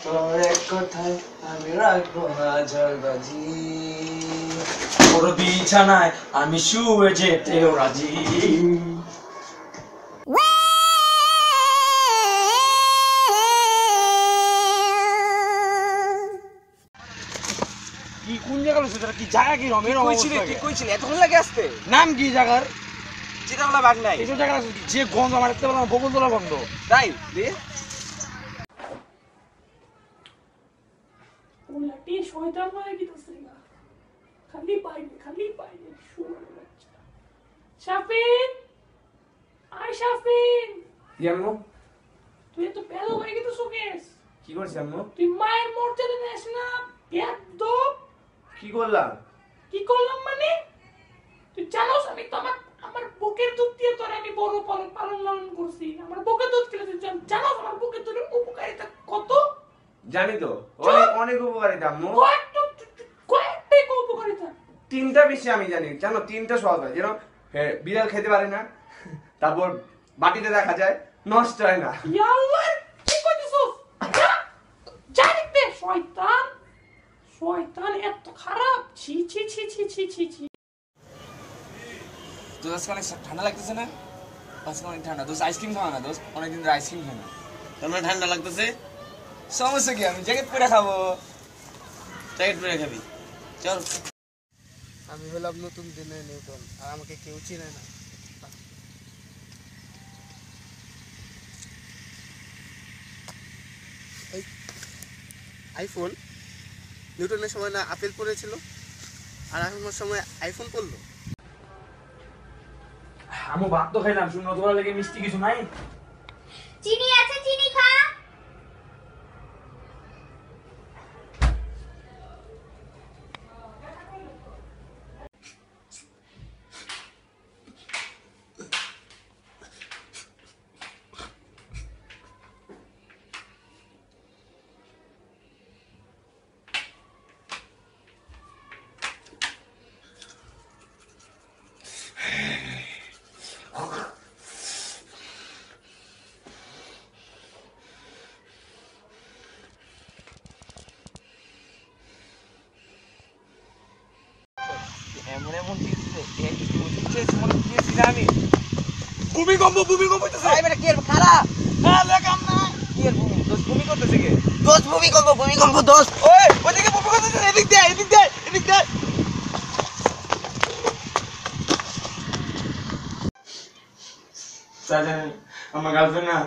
তোর এক কথায় আমি রাখবো হাজার বাজি, ওর বিছানায় আমি শুয়ে যেতেও রাজি। কি কোন জায়গা লইছ তোরা? কি জায়গা কি রমের কইছিলি তুই কইছিলি এতক্ষণ লাগে আসতে? নাম কি জায়গার? চিটাগলা বাগ নাই এইসব জায়গা আছে যে গন্ধ আমার দেখতে পেলাম বকুলতলা গন্ধ। তাই দে ওলাটি শয়তান মারা গিয়েছে না, খালি পাইনি শুয়ার বাচ্চা। শাফিন, আয় শাফিন, কি আম্মু? তুই তো পেলো হয়ে গেছিস কেস। কি করছিস আম্মু? তুই মায়ের মর্যাদা নেস না, বেয়াদব। কি করলাম? কি করলাম মানে? তুই জানোস আমি তো আমার বুকের দুধ দিয়ে তোর আমি বড় পালন লালন করছি। আমার বুকের দুধ খেলে তুই জানোস আমার বুকের দুধের উপকারিতা কত? জানি তো, অনেক অনেক উপকারিতা আম্মু। কয়েকটাই উপকারিতা। তিনটা বিষয় আমি জানি, জানো? তিনটা সহজ হয়, যেন বিড়াল খেতে পারে না, তারপর বাটিতে দেখা যায়, নষ্ট হয় না। ইয়াল্লাহ কি কইছিস? যা দেখতে শয়তান, শয়তান এত খারাপ। ছি ছি ছি ছি ছি ছি ছি। দোস্ত আজকে অনেক ঠান্ডা লাগতেছে না? আজকে অনেক ঠান্ডা। দোস্ত আইসক্রিম খাওয়া না দোস্ত, অনেকদিন ধরে আইসক্রিম খাই না। তোমার ঠান্ডা লাগতেছে? সমস্যা কি, আমি জ্যাকেট পরে খাবো। জ্যাকেট পরে খাবি? চল। আমি হলাম নতুন দিনের নিউটন, আর আমাকে কেউ চিনে না। আইফোন নিউটনের সময় না আপেল পড়েছিল, আর আমার সময় আইফোন পড়লো। আমি ভাত তো খাইলাম, শুনে তোমার লেগে মিষ্টি কিছু নাই? চিনি আছে, চিনি খা। এমন এমন আমি ভূমিকম্প হইতেছে। কি আর খারাপ হ্যাঁ লেখাম না। কি আর ভূমি দোস্ত ভূমি করতেছে কে? দোস্ত ভূমিকম্প দোস্ত। ওই ওদিকে ভূমিকম্প হইতেছে, এদিক দে। আমার গার্লফ্রেন্ড না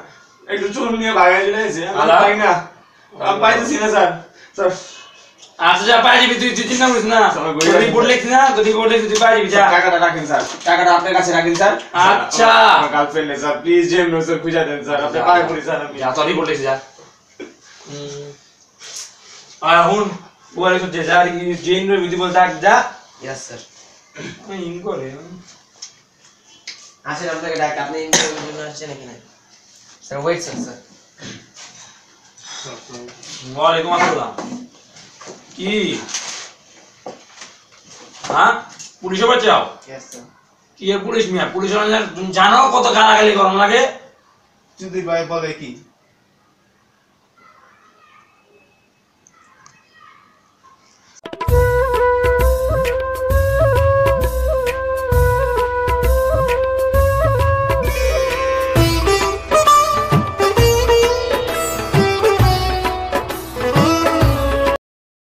একটু চুল নিয়ে ভাগাই চলেছে, আমি পাই না, আমি পাইতেছি না স্যার। স্যার আচ্ছা যা পাই যাবি, তুই চিন্তা করিস না। তুই রিপোর্ট লিখছিস না, তুই রিপোর্ট লিখছিস, তুই পাই যাবি। যা টাকাটা রাখেন স্যার, টাকাটা আপনার কাছে রাখেন স্যার। আচ্ছা। আমার গার্লফ্রেন্ড নেই স্যার, প্লিজ যেমন স্যার খুঁজে দেন স্যার, আপনি পায়ে পড়ি স্যার। আমি যা তোর রিপোর্ট লিখছিস, যা। আর হুন বলে তো যা জেন রে বিধি বলতে যা। Yes sir. ইন করে আসেন আপনাকে ডাক, আপনি ইন্টারভিউর জন্য আসছেন এখানে। Sir wait sir. ওয়ালাইকুম আসসালাম। কি হ্যাঁ পুলিশে বাঁচাও? Yes sir. কি পুলিশ মিয়া? পুলিশ জানো কত গালাগালি গরম লাগে? যদি ভাই বলে কি